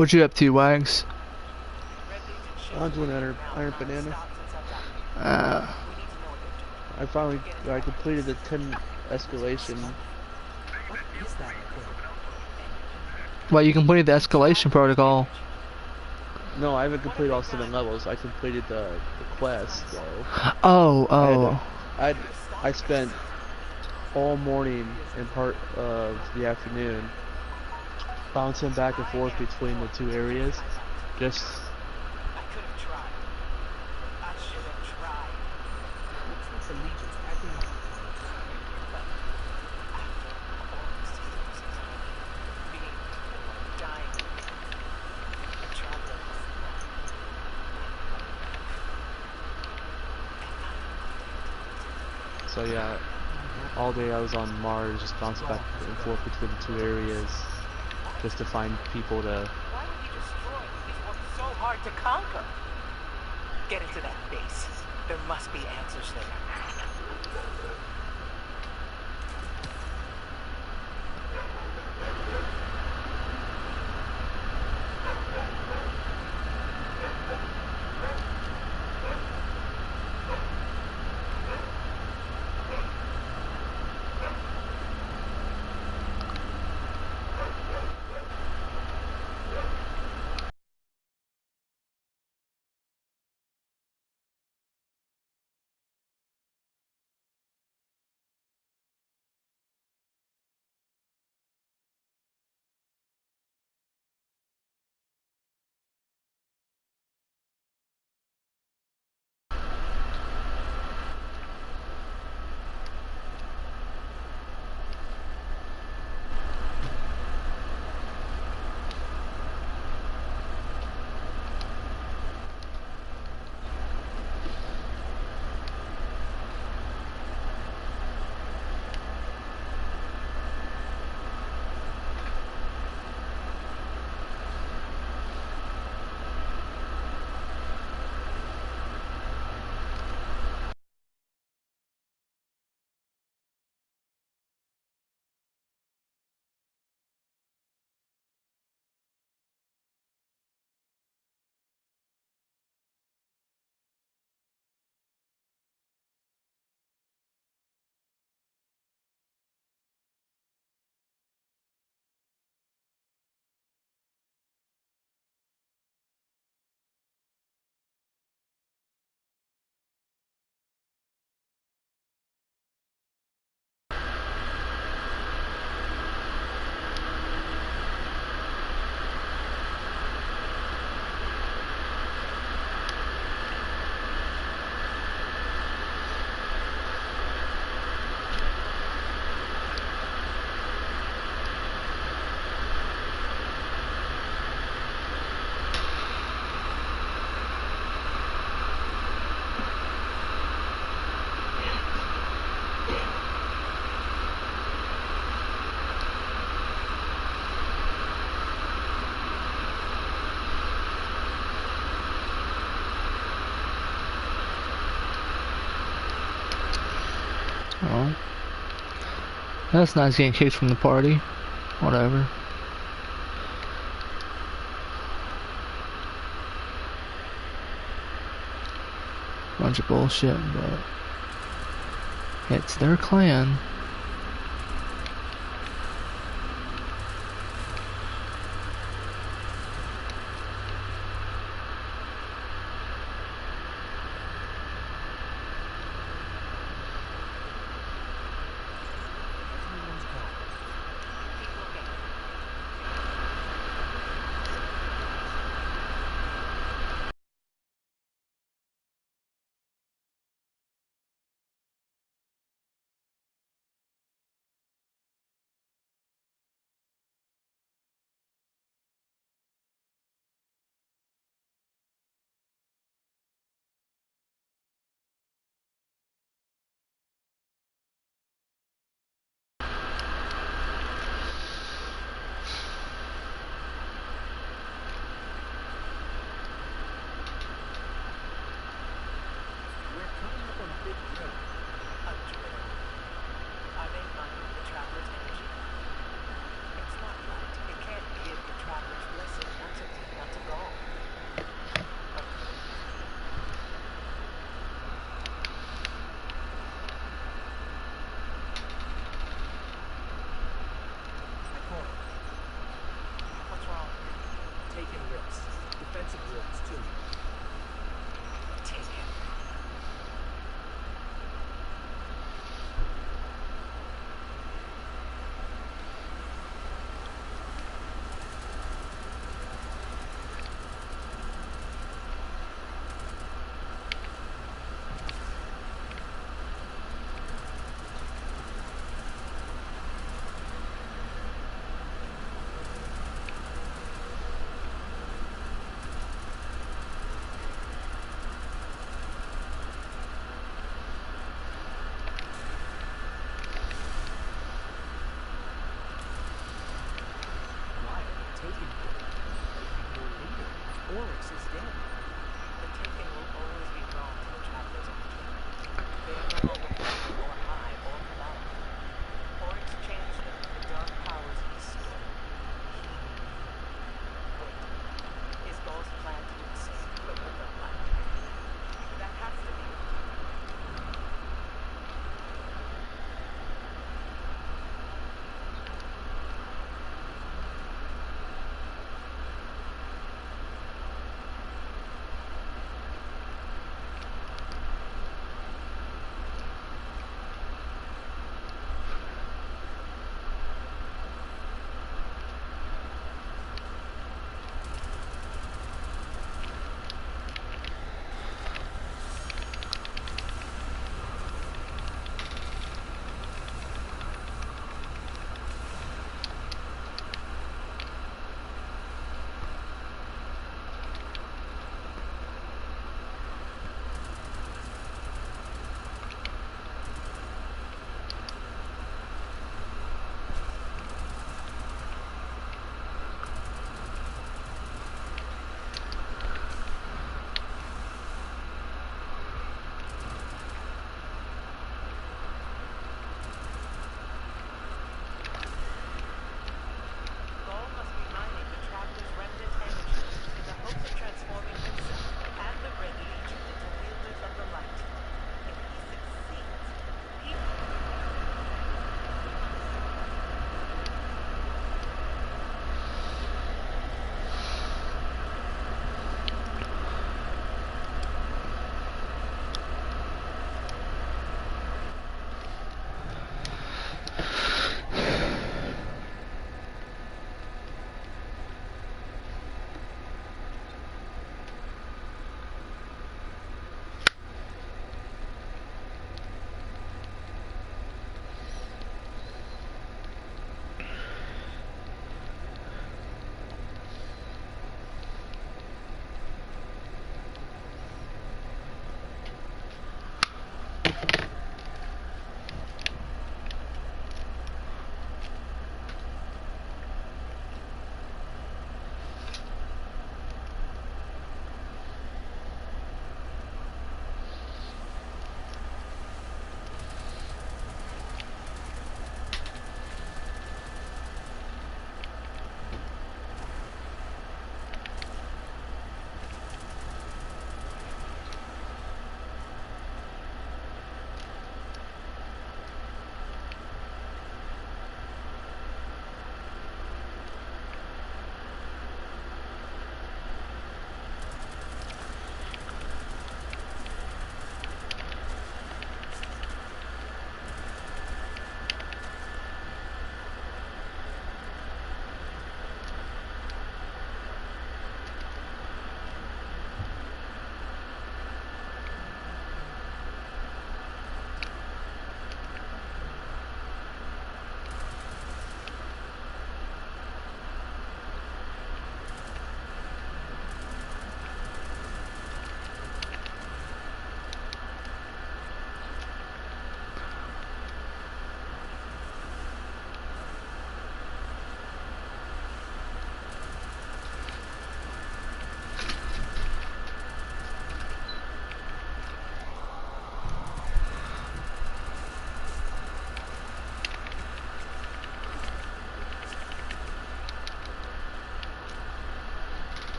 What you up to, Wags? I'm doing Iron Banana. Uh, I completed the 10 escalation. well, you completed the escalation protocol. No, I haven't completed all 7 levels. I completed the quest though. Oh, I had to oh. I I spent all morning and part of the afternoon bouncing back and forth between the two areas. Just so yeah, all day I was on Mars, just bouncing back and forth between the two areas, just to find people to. Why would you destroy what is so hard to conquer? Get into that base. There must be answers there. Oh. That's nice getting kicked from the party. Whatever. Bunch of bullshit, but it's their clan.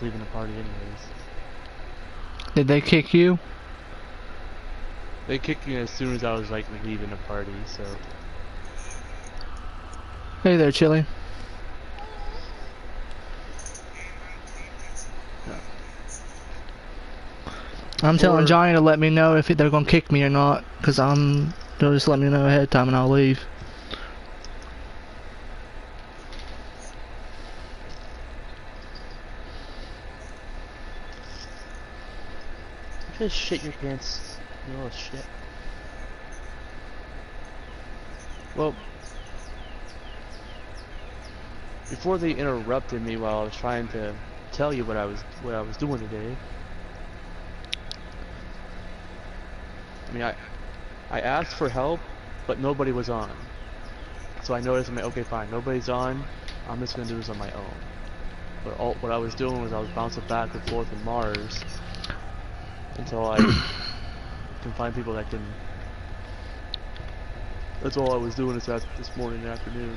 leaving the party anyways. Did they kick you? They kicked me as soon as I was like leaving the party, so. Hey there, Chili. I'm telling Johnny to let me know if they're gonna kick me or not, cause they'll just let me know ahead of time and I'll leave. You just shit your pants, you little shit. Well, before they interrupted me while I was trying to tell you what I was doing today. I mean, I asked for help, but nobody was on. So I noticed, I'm like, okay, fine, nobody's on. I'm just gonna do this on my own. But what I was doing was I was bouncing back and forth in Mars until I can find people that can. That's all I was doing this morning and afternoon.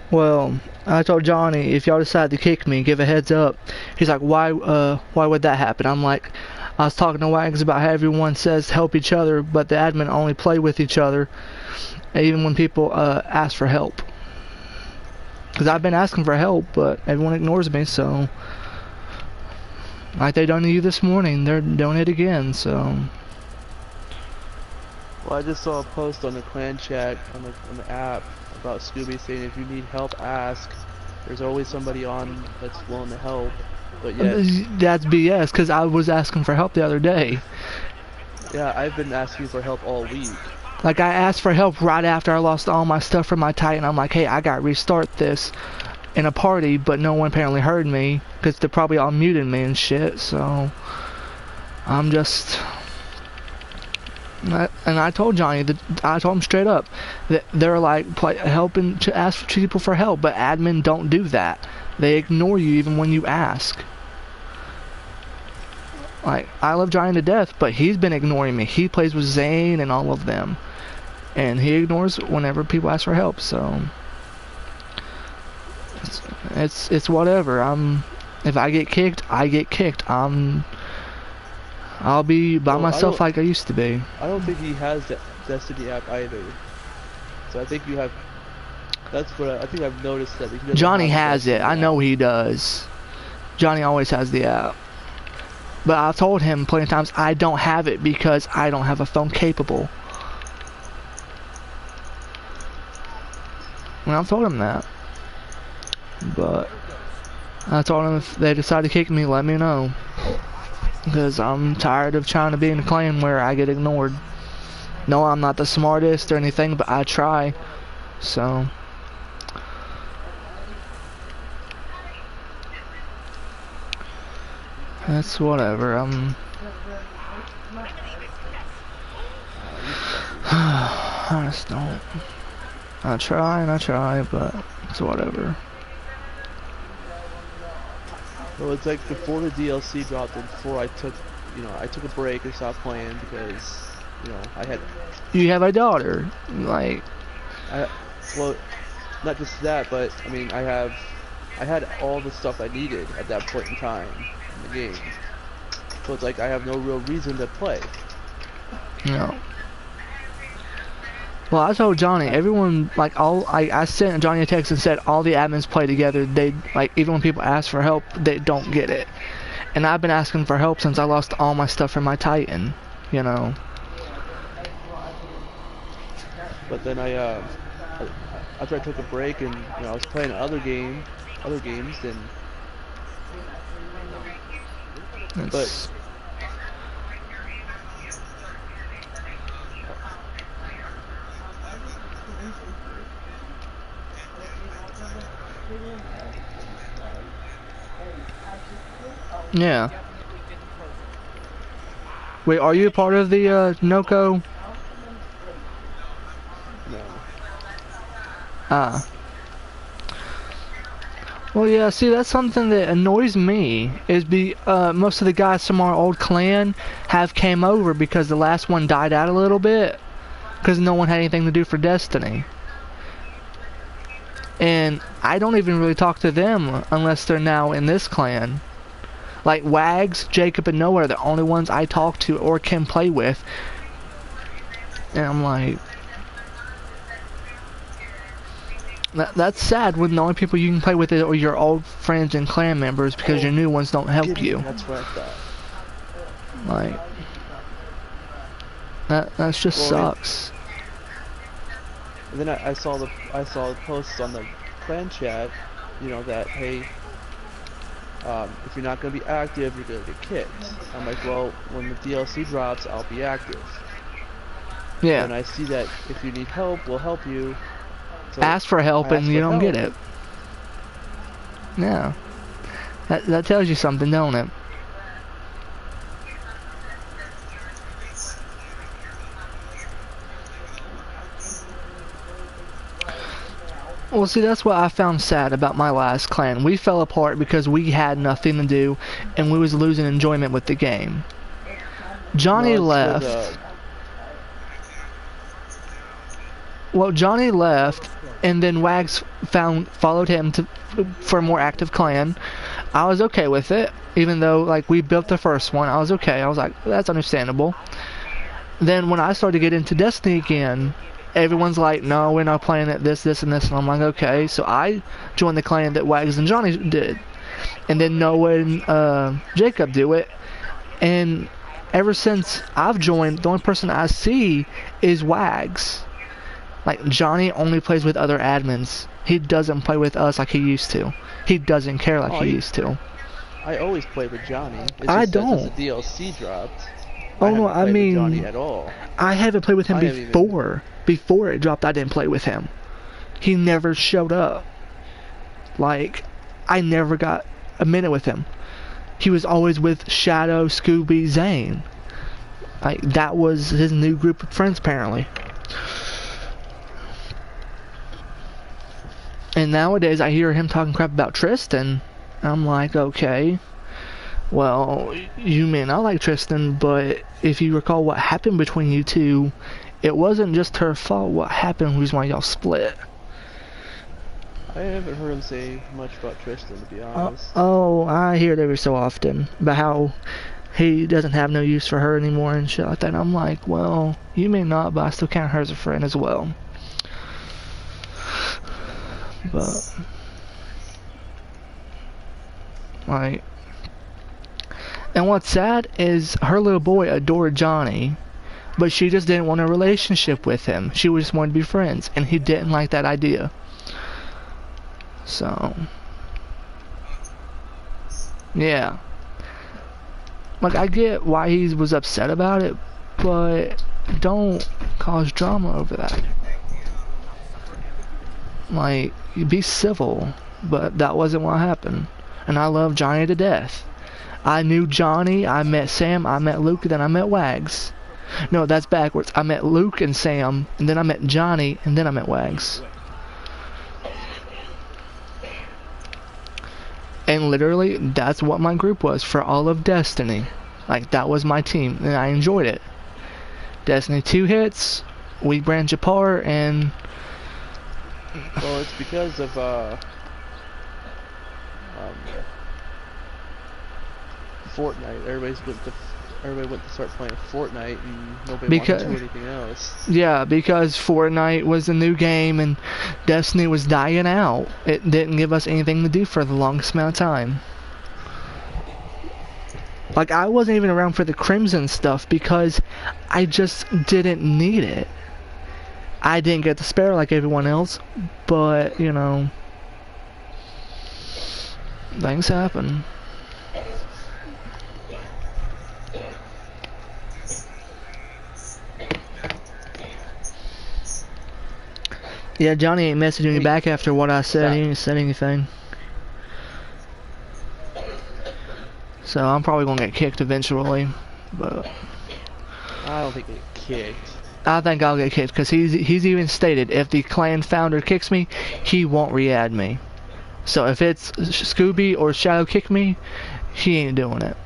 Well, I told Johnny, if y'all decide to kick me, give a heads up. He's like, why would that happen? I'm like, I was talking to Wags about how everyone says help each other, but the admin only play with each other, even when people ask for help. Because I've been asking for help, but everyone ignores me, so. Like they done to you this morning, they're doing it again, so. Well, I just saw a post on the clan chat on the app about Scooby saying if you need help, ask. There's always somebody on that's willing to help. But yet, that's BS, because I was asking for help the other day. Yeah, I've been asking for help all week. Like, I asked for help right after I lost all my stuff from my Titan. I'm like, hey, I gotta restart this in a party, but no one apparently heard me, because they're probably all muted me and shit, so. I'm just. And I told Johnny, I told him straight up, that they're like helping to ask people for help, but admin don't do that. They ignore you even when you ask. Like, I love Johnny to death, but he's been ignoring me. He plays with Zane and all of them. And he ignores whenever people ask for help, so. It's whatever. If I get kicked, I get kicked. I'll be by myself like I used to be. I don't think he has the Destiny app either. So I think you have. That's what I think I've noticed that. Johnny has it. I know he does. Johnny always has the app. But I've told him plenty of times I don't have it because I don't have a phone capable. And I've told him that. But I told him if they decide to kick me, let me know. Because I'm tired of trying to be in a clan where I get ignored. No, I'm not the smartest or anything, but I try. So. That's whatever. I just don't. I try, but it's whatever. Well, it's like before the DLC dropped and before I took a break and stopped playing because, I had. You have a daughter, like. Well, not just that, but I mean, I had all the stuff I needed at that point in time in the game. So it's like I have no real reason to play. No. Well, I told Johnny, everyone, like, I sent Johnny a text and said all the admins play together. They, like, even when people ask for help, they don't get it. And I've been asking for help since I lost all my stuff from my Titan, But then after I took a break and, I was playing other games, then. But. Yeah. Wait, are you a part of the NOCO? No. Ah. Well, yeah, see, that's something that annoys me, is most of the guys from our old clan have came over because the last one died out a little bit, because no one had anything to do for Destiny. And I don't even really talk to them unless they're now in this clan. Like Wags, Jacob, and Noah are the only ones I talk to or can play with. And I'm like, that's sad when the only people you can play with are your old friends and clan members because your new ones don't help you. That's what I thought. Like, that just sucks. And then I saw the posts on the clan chat, you know, that hey, if you're not gonna be active, you're gonna get kicked. I'm like, well, when the DLC drops, I'll be active. Yeah. And I see that if you need help, we'll help you. So ask for help and you don't get it. Yeah. That tells you something, don't it? Well, see, that's what I found sad about my last clan. We fell apart because we had nothing to do and we was losing enjoyment with the game. Johnny left. Well, Johnny left, and then Wags followed him for a more active clan. I was okay with it, even though like we built the first one. I was okay. I was like, that's understandable. Then when I started to get into Destiny again, everyone's like, no, we're not playing it. This, and this, and I'm like, okay. So I joined the clan that Wags and Johnny did, and then Noah and Jacob do it, and ever since I've joined, the only person I see is Wags. Like, Johnny only plays with other admins. He doesn't play with us like he used to. He doesn't care like he used to. I always play with Johnny. I don't. Since the DLC dropped. Oh no, I mean, Johnny at all. I haven't played with him before. Before it dropped, I didn't play with him. He never showed up. Like, I never got a minute with him. He was always with Shadow, Scooby, Zane. Like, that was his new group of friends, apparently. And nowadays I hear him talking crap about Tristan. I'm like, okay, well, you may not like Tristan, but if you recall what happened between you two, it wasn't just her fault. What happened was why y'all split. I haven't heard him say much about Tristan, to be honest. Oh, I hear it every so often about how he doesn't have no use for her anymore and shit like that. And I'm like, well, you may not, but I still count her as a friend as well. But, like, and what's sad is her little boy adored Johnny, but she just didn't want a relationship with him. She just wanted to be friends, and he didn't like that idea. So, yeah. Like, I get why he was upset about it, but don't cause drama over that. Like, be civil, but that wasn't what happened. And I love Johnny to death. I knew Johnny, I met Sam, I met Luke, and then I met Wags. No, that's backwards. I met Luke and Sam, and then I met Johnny, and then I met Wags. And literally, that's what my group was for all of Destiny. Like, that was my team, and I enjoyed it. Destiny 2 hits, we branch apart, and... Well, it's because of, Fortnite. Everybody went to start playing Fortnite, and nobody wanted to do anything else. Yeah, because Fortnite was a new game, and Destiny was dying out. It didn't give us anything to do for the longest amount of time. Like, I wasn't even around for the Crimson stuff because I just didn't need it. I didn't get to spare like everyone else, but, you know, things happen. Yeah, Johnny ain't messaging me back after what I said. He ain't said anything. So I'm probably gonna get kicked eventually, but I don't think they get kicked. I think I'll get kicked because he's even stated if the clan founder kicks me, he won't re-add me. So if it's Scooby or Shadow kick me, he ain't doing it.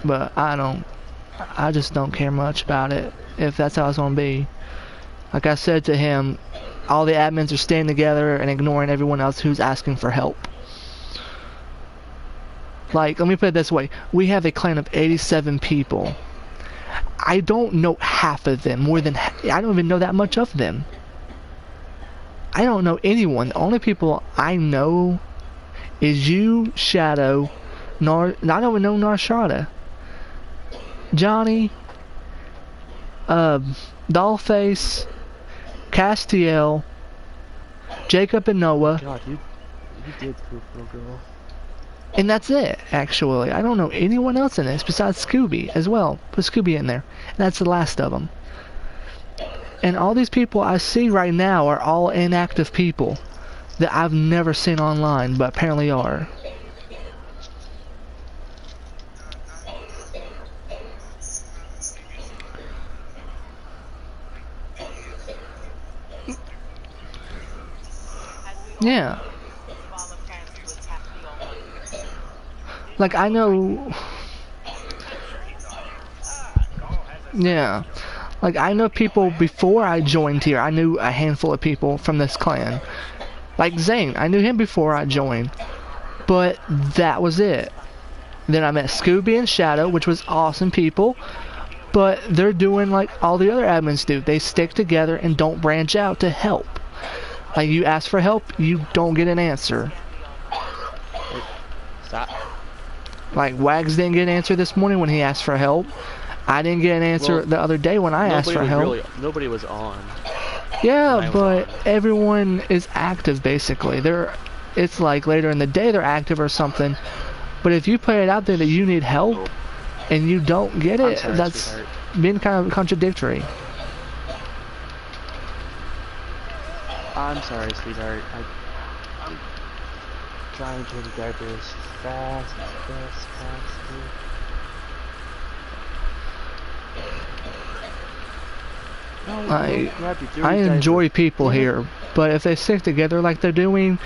But I just don't care much about it if that's how it's gonna be. Like I said to him, all the admins are staying together and ignoring everyone else who's asking for help. Like, let me put it this way. We have a clan of 87 people. I don't know half of them, I don't even know that much of them. I don't know anyone. The only people I know is you, Shadow, I don't even know Narshada. Johnny, Dollface, Castiel, Jacob and Noah. God, you did poop, little girl. And that's it, actually. I don't know anyone else in this besides Scooby as well. Put Scooby in there. And that's the last of them. And all these people I see right now are all inactive people that I've never seen online, but apparently are. Yeah. Like, I know... Yeah. Like, I know people before I joined here. I knew a handful of people from this clan. Like Zane, I knew him before I joined. But that was it. Then I met Scooby and Shadow, which was awesome people. But they're doing like all the other admins do. They stick together and don't branch out to help. Like, you ask for help, you don't get an answer. Wait, stop. Like, Wags didn't get an answer this morning when he asked for help. I didn't get an answer the other day when I asked for help. Nobody was on. Yeah, but everyone is active, basically. It's like later in the day they're active or something. But if you put it out there that you need help and you don't get it, that's being kind of contradictory. I'm sorry, sweetheart. I'm trying to change the diapers as fast as possible. I enjoy people here, but if they stick together like they're doing,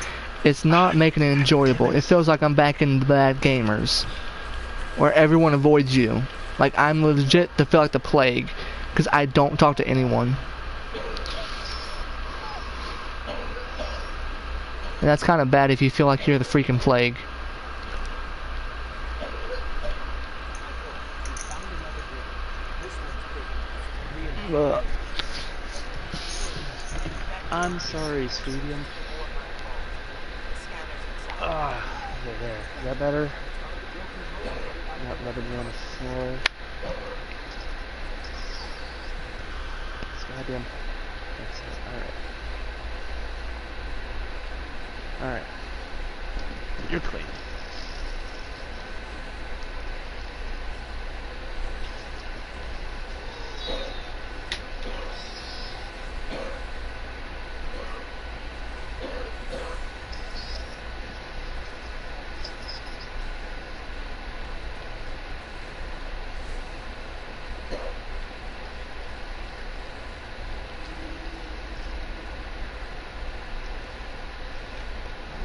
it's not making it enjoyable. It feels like I'm back in Bad Gamers, where everyone avoids you. Like, I'm legit to feel like the plague, because I don't talk to anyone. And that's kind of bad if you feel like you're the freaking plague. I'm sorry, sweetie. There. Is that better? Not rubbing me on the floor. It's goddamn. That's it. Alright. You're clean.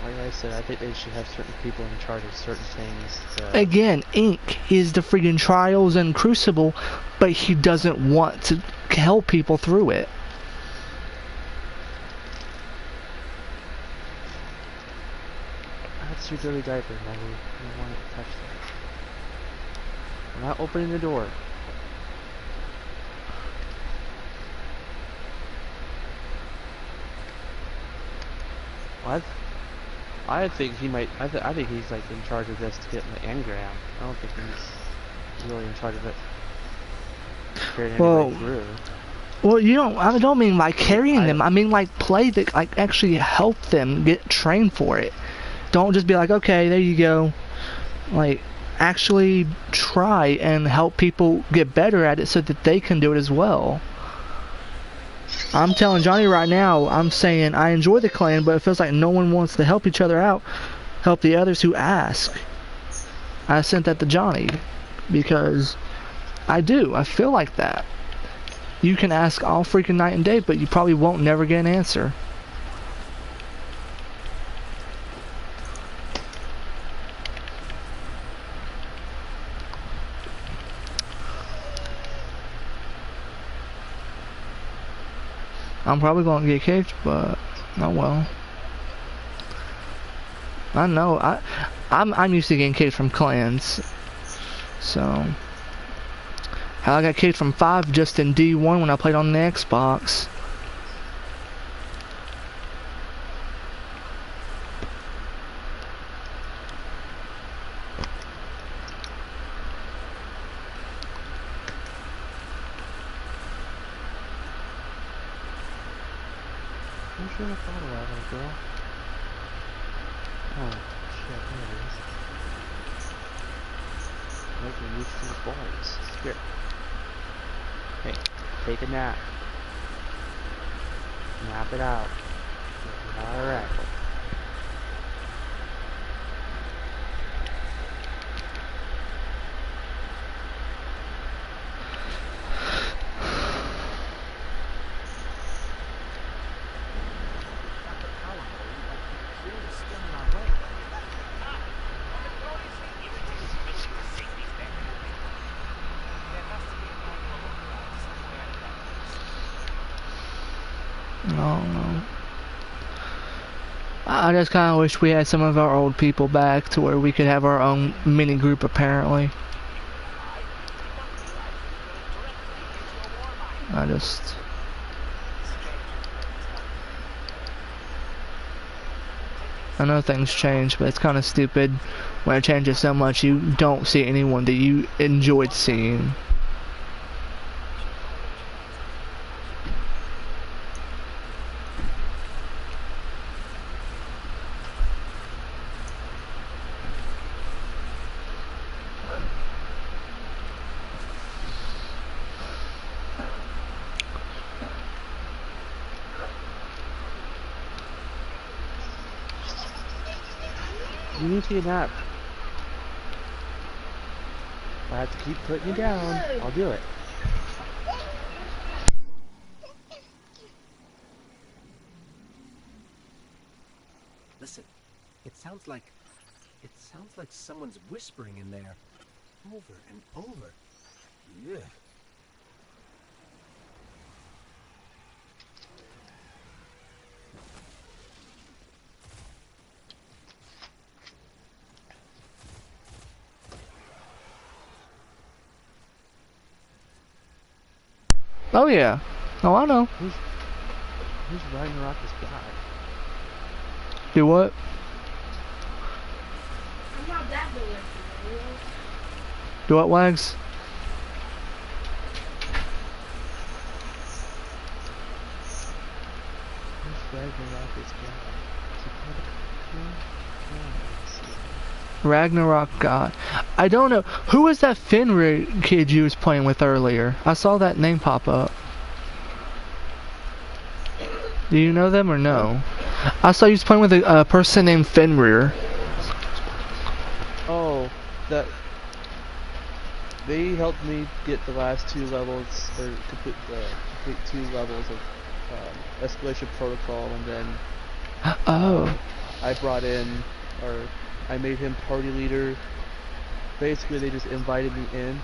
Like I said, I think they should have certain people in charge of certain things. Again, Ink is the friggin' Trials and Crucible, but he doesn't want to help people through it. That's your dirty diaper, Maggie. You don't want to touch that. I'm not opening the door. What? I think he might. I think he's like in charge of this to get my engram. I don't think he's really in charge of it. Carrying anybody through. Well, you don't. I don't mean like carrying them. I mean like play that, like actually help them get trained for it. Don't just be like, okay, there you go. Like, actually try and help people get better at it so that they can do it as well. I'm telling Johnny right now, I'm saying I enjoy the clan, but it feels like no one wants to help each other out, help the others who ask. I sent that to Johnny because I do. I feel like that. You can ask all freaking night and day, but you probably won't never get an answer. I'm probably going to get kicked, but oh well. I know. I'm used to getting kicked from clans. So I got kicked from 5 just in D1 when I played on the Xbox. Where's your photo at, little girl? Oh, shit, there it is. Making these two boys. Here. Hey, take a nap. Nap it out. Alright. No. I just kind of wish we had some of our old people back to where we could have our own mini group apparently. I know things change, but it's kind of stupid when it changes so much you don't see anyone that you enjoyed seeing. You need to take a nap. If I have to keep putting you down, I'll do it. Listen, it sounds like someone's whispering in there, over and over. Yeah. Oh yeah. Oh, I know. Who's Ragnarok's guy? Do what? I'm not that delicious. Do what, Wags? Who's Ragnarok's guy? Ragnarok God. I don't know. Who was that Fenrir kid you was playing with earlier? I saw that name pop up. Do you know them or no? I saw you was playing with a person named Fenrir. Oh, that. They helped me get the last 2 levels, or complete 2 levels of escalation protocol, and then Oh. I brought in, or I made him party leader. Basically, they just invited me in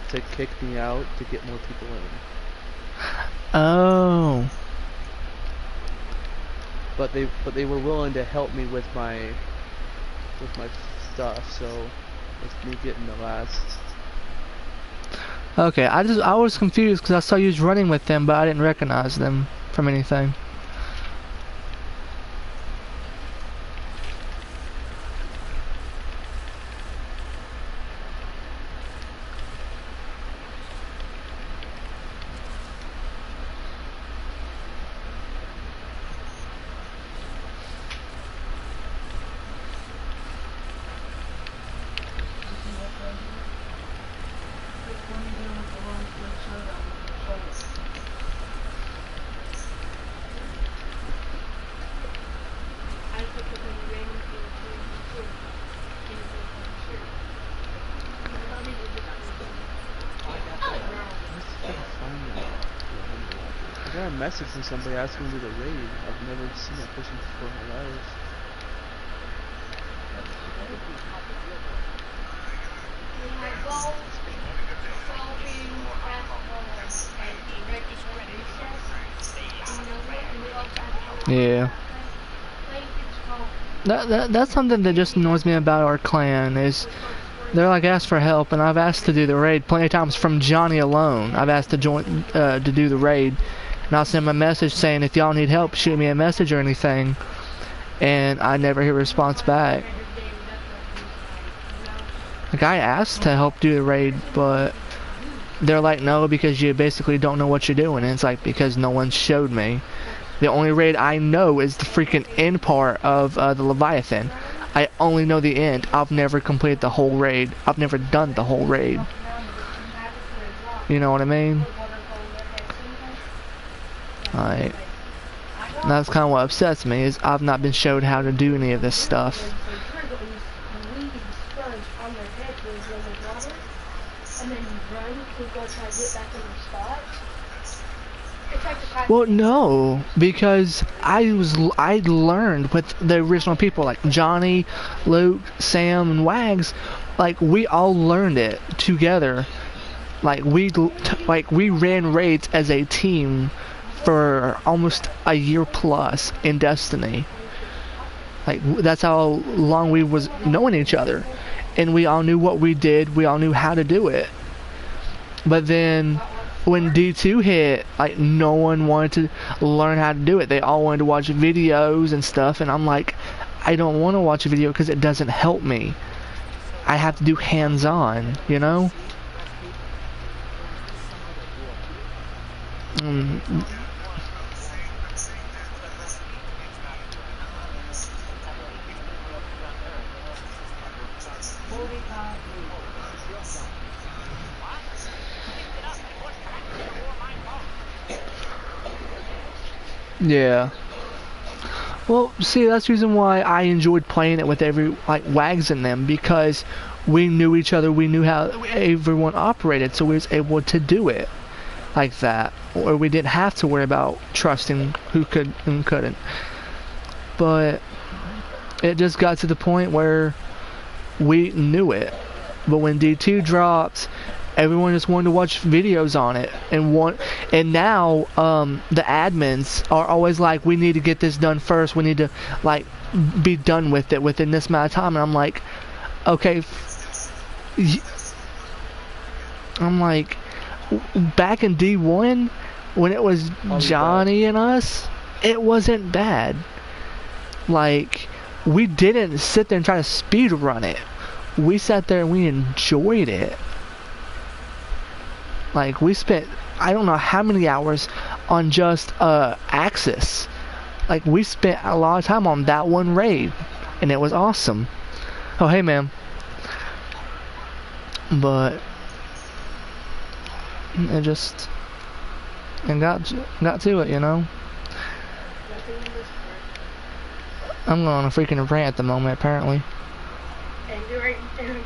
to kick me out to get more people in. Oh. But they were willing to help me with my stuff. So it's me getting the last. Okay, I was confused because I saw you was running with them, but I didn't recognize them from anything. I got a message from somebody asking me to do the raid. I've never seen that person before in my life. Yeah. That's something that just annoys me about our clan is they're like asked for help, and I've asked to do the raid plenty of times from Johnny alone. I've asked to join to do the raid, and I'll send him a message saying if y'all need help, shoot me a message or anything, and I never hear a response back. Like I asked to help do the raid, but they're like no because you basically don't know what you're doing, and it's like because no one showed me. The only raid I know is the freaking end part of the Leviathan. I only know the end. I've never completed the whole raid. I've never done the whole raid. You know what I mean? Like, that's kind of what upsets me, is I've not been showed how to do any of this stuff. Well, no, because I learned with the original people like Johnny, Luke, Sam, and Wags. Like we all learned it together. Like we ran raids as a team for almost a year plus in Destiny. Like that's how long we was knowing each other, and we all knew what we did. We all knew how to do it. But then when D2 hit, like no one wanted to learn how to do it. They all wanted to watch videos and stuff, and I'm like, I don't want to watch a video because it doesn't help me. I have to do hands-on, you know? Yeah. Well, see, that's the reason why I enjoyed playing it with Wags in them, because we knew each other, we knew how everyone operated, so we was able to do it like that, or we didn't have to worry about trusting who could and couldn't. But it just got to the point where we knew it. But when D2 dropped, everyone just wanted to watch videos on it, and now the admins are always like, we need to get this done first, we need to like be done with it within this amount of time, and I'm like, okay, I'm like, back in D1 when it was Johnny and us, it wasn't bad. Like, we didn't sit there and try to speed run it. We sat there and we enjoyed it. Like, we spent, I don't know how many hours on just Axis. Like, we spent a lot of time on that one raid, and it was awesome. Oh, hey, man. But it just, it got to it, you know? I'm going on a freaking rant at the moment, apparently. And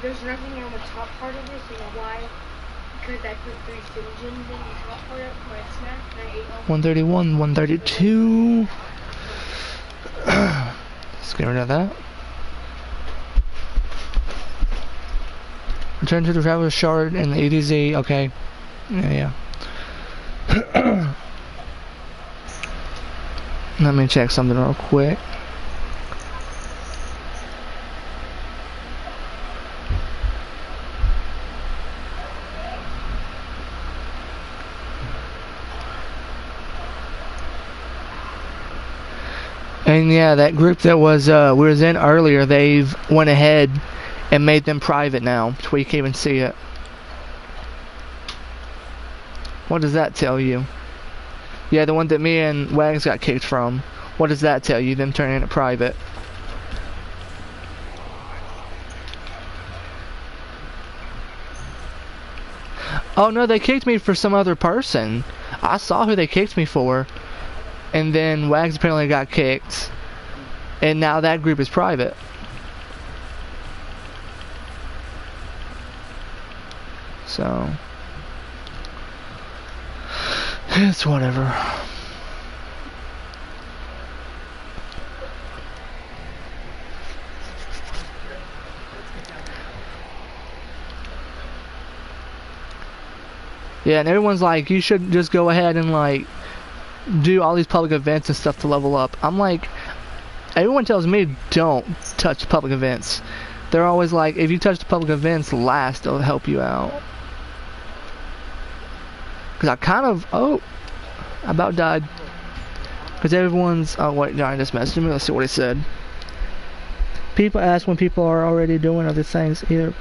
there's nothing on the top part of this, you know why? Because I put 3 Stimgens in the top part of it before I snapped, and I ate all 131, 132. Let's get rid of that. Return to the Traveler's Shard and the EDZ. Okay. Yeah. Let me check something real quick. And yeah, that group that was we was in earlier, they've went ahead and made them private now, so you can't even see it. What does that tell you? Yeah, the one that me and Wags got kicked from. What does that tell you, them turning it private? Oh no, they kicked me for some other person. I saw who they kicked me for. And then Wags apparently got kicked. And now that group is private. So it's whatever. Yeah, and everyone's like, you should just go ahead and like do all these public events and stuff to level up. I'm like, Everyone tells me don't touch public events. They're always like, if you touch the public events last, it'll help you out. Because I kind of, I about died. Because everyone's, oh wait, Johnny just messaged me, let's see what he said. People ask when people are already doing other things, either.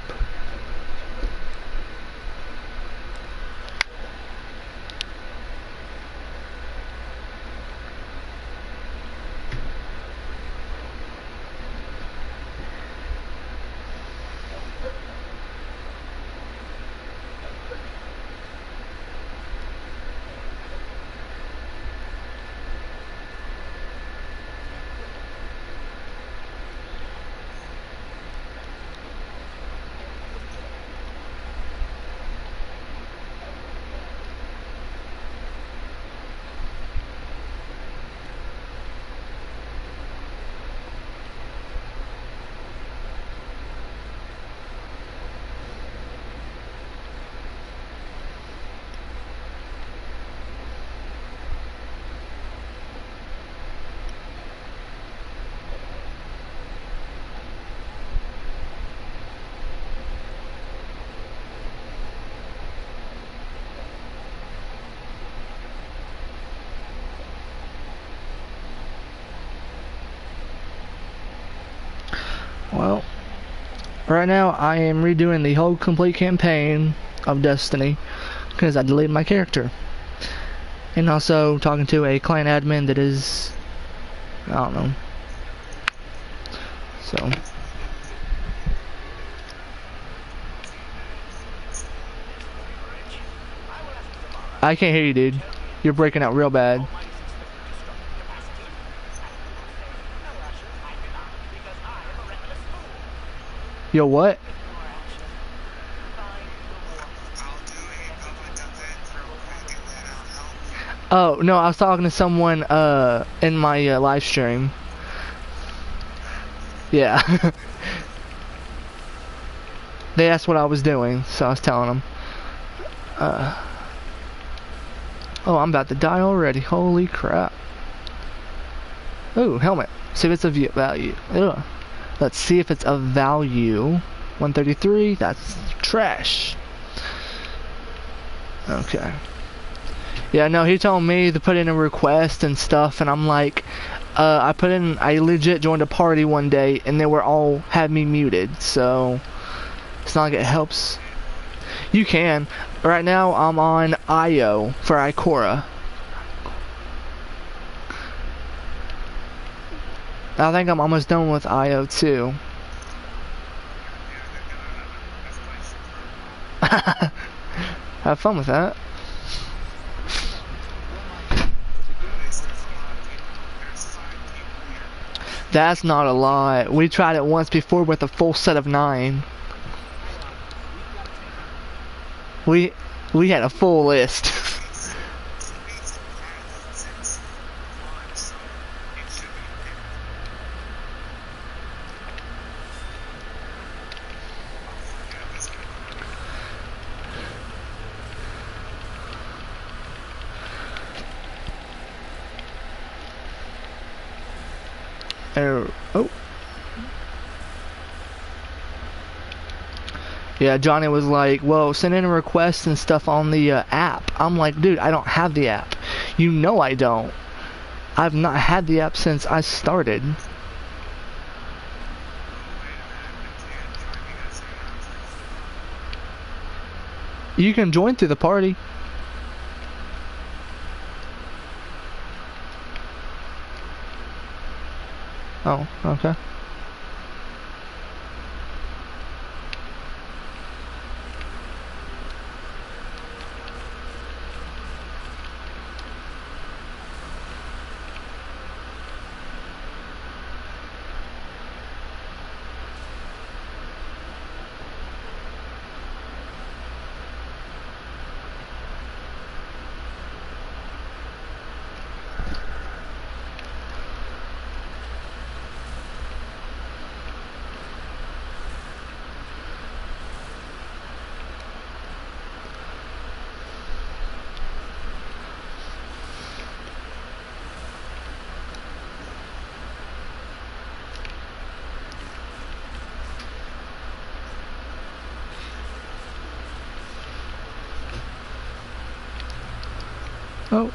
Well, right now I am redoing the whole complete campaign of Destiny because I deleted my character. And also talking to a clan admin that is, I don't know. So. I can't hear you, dude. You're breaking out real bad. Yo, what? Oh, no, I was talking to someone in my live stream. Yeah. They asked what I was doing, so I was telling them. Oh, I'm about to die already. Holy crap. Ooh, helmet. See if it's a value. Ugh. Let's see if it's of value. 133, that's trash. Okay. Yeah, no, he told me to put in a request and stuff, and I'm like, I legit joined a party one day, and they were all, had me muted, so it's not like it helps. You can. Right now, I'm on IO for Ikora. I think I'm almost done with IO too. Have fun with that. That's not a lot. We tried it once before with a full set of 9. We had a full list. Oh. Yeah, Johnny was like, well, send in a request and stuff on the app. I'm like, dude, I don't have the app. You know I don't. I've not had the app since I started. You can join through the party. Oh, okay. Oh.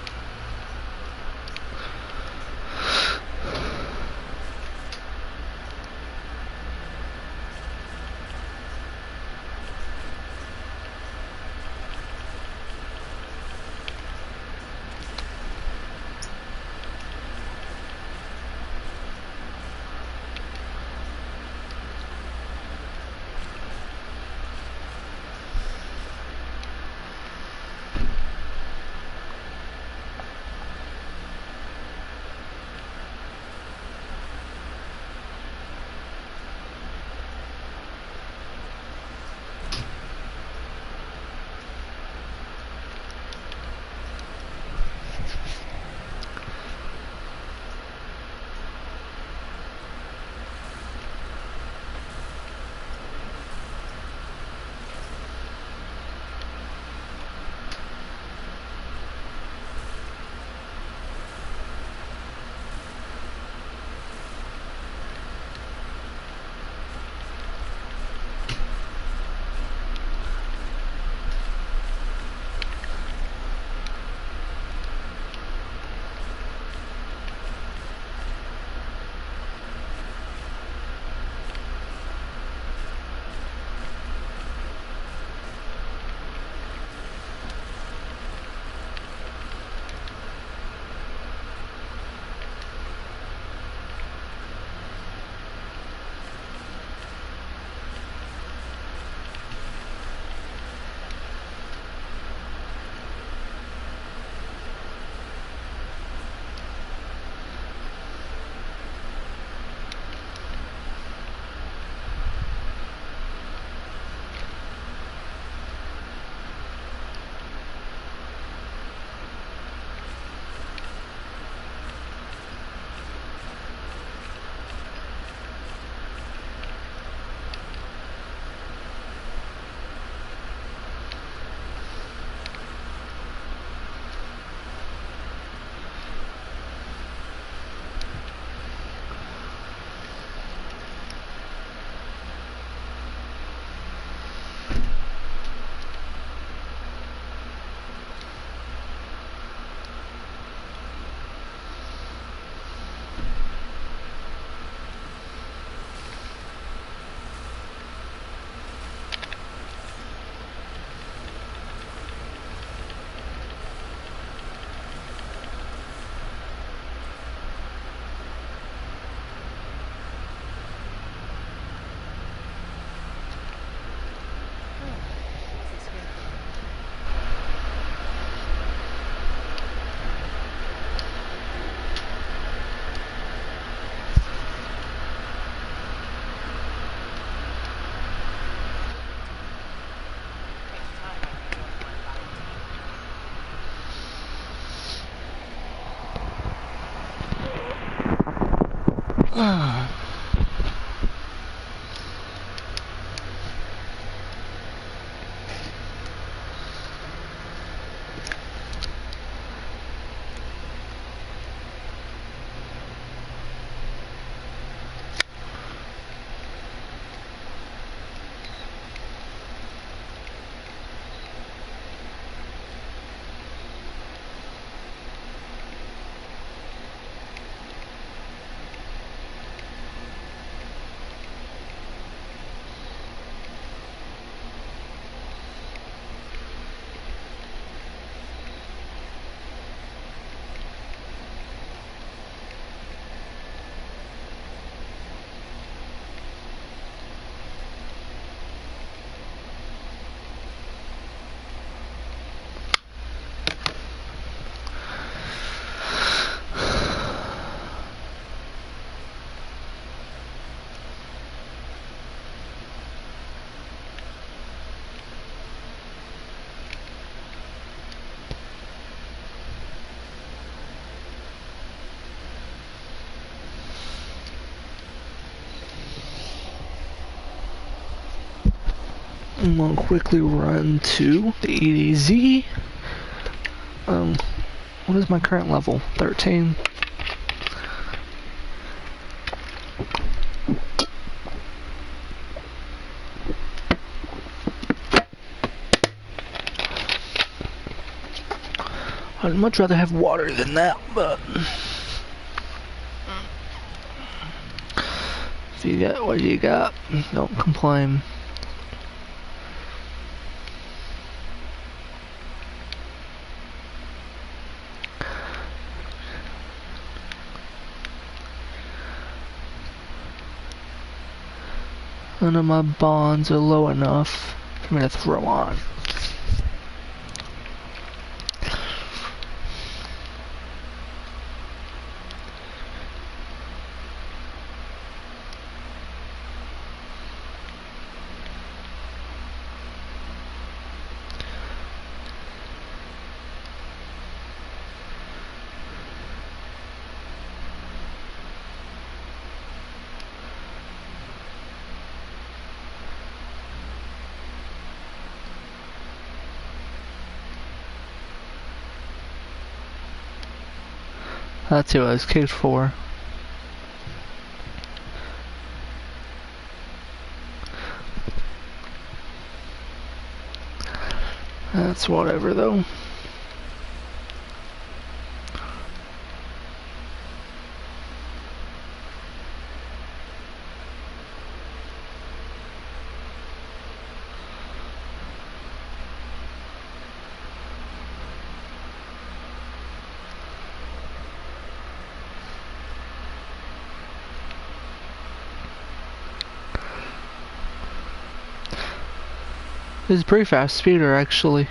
I'm gonna quickly run to the EDZ. What is my current level? 13. I'd much rather have water than that, but if you got what you got, don't complain. None of my bonds are low enough for me to throw on. That's who I was kicked for. That's whatever though. This is a pretty fast speeder actually.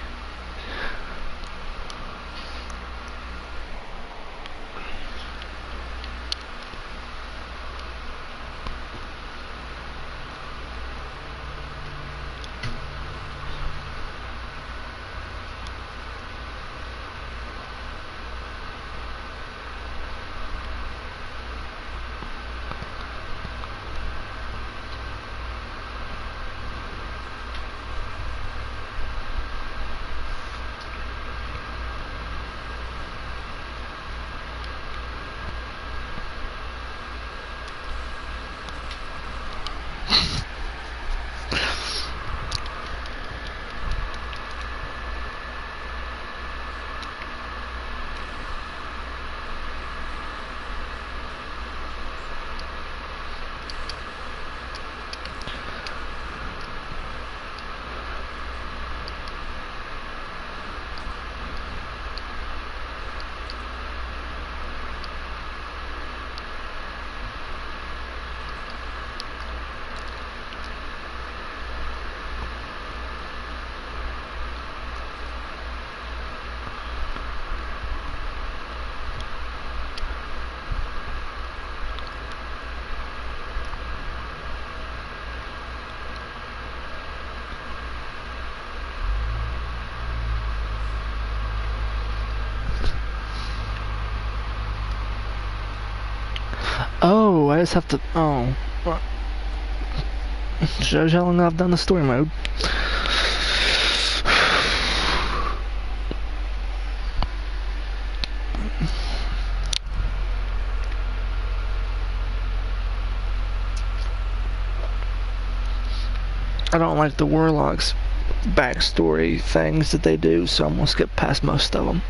Oh, I just have to. Oh. Shows how long I've done the story mode. I don't like the Warlock's backstory things that they do, so I'm gonna skip past most of them.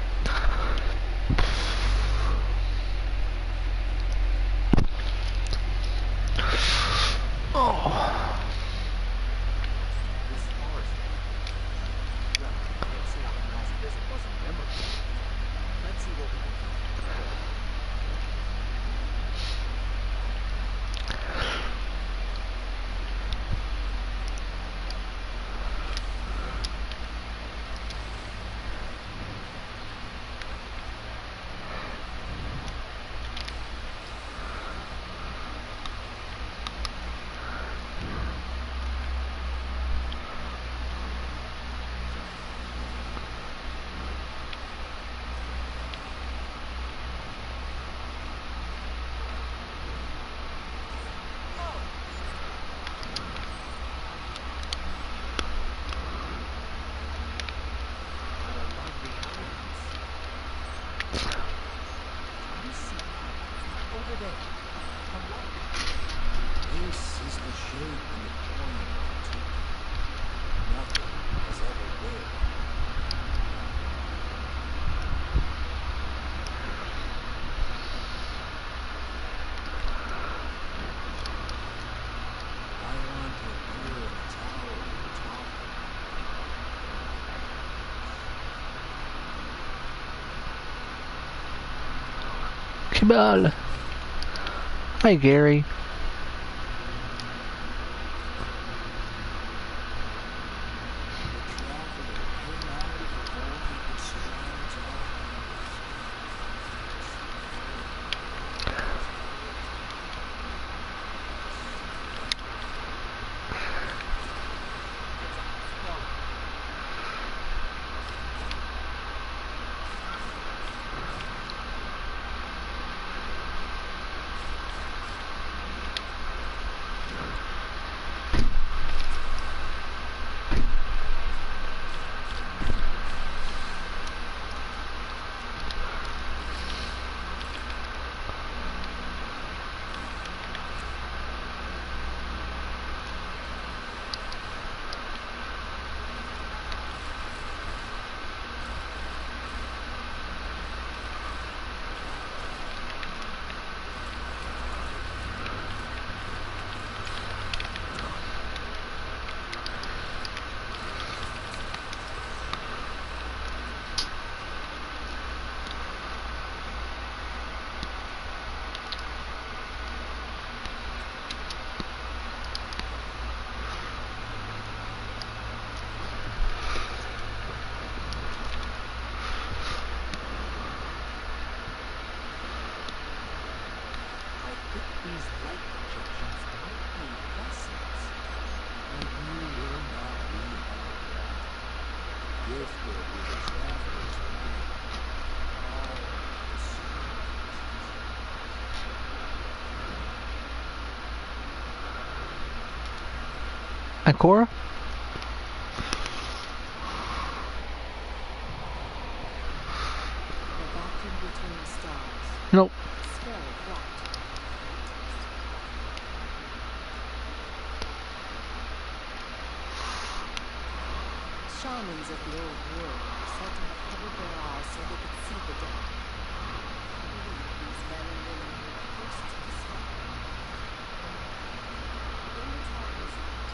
Pokeball. Hey, Gary. These light projections might be lessons, and you will not be held back. Gifted with a traveler's mind, all the Akora? The vacuum between the stars. Nope. Spell what? Shamans of the old world were said to have covered their eyes so they could see the dead. I believe these men and women were the first to discover. In the traveler's light,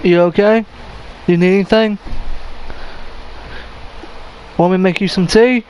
You okay? You need anything? Want me to make you some tea?